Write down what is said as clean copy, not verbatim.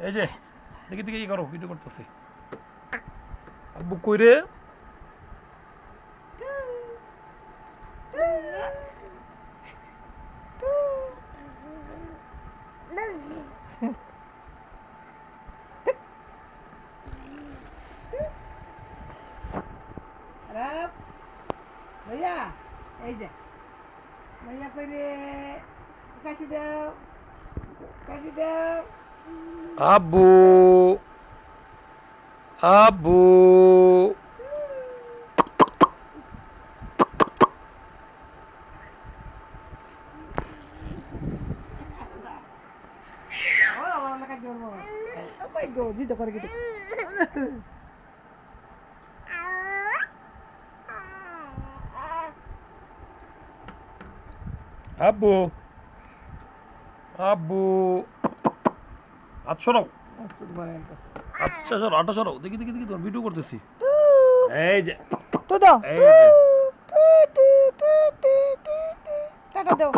এই যে দেখি দেখি কি করো, ভিডিও করতেছি। আব্বু কই রে? भैया এই যে भैया কই রে কাশি দাও কাশি দাও আব্বু আব্বু ও আমার লাগা জন্ম ও মাই গড জিদ করে কিন্তু আব্বু আব্বু হাত সরাও। আচ্ছা সরাও, হাতটা সরাও। দেখি দেখি দেখি তোমার ভিডিও করতেছি। এই যে তো দাও এই যে টাটা দাও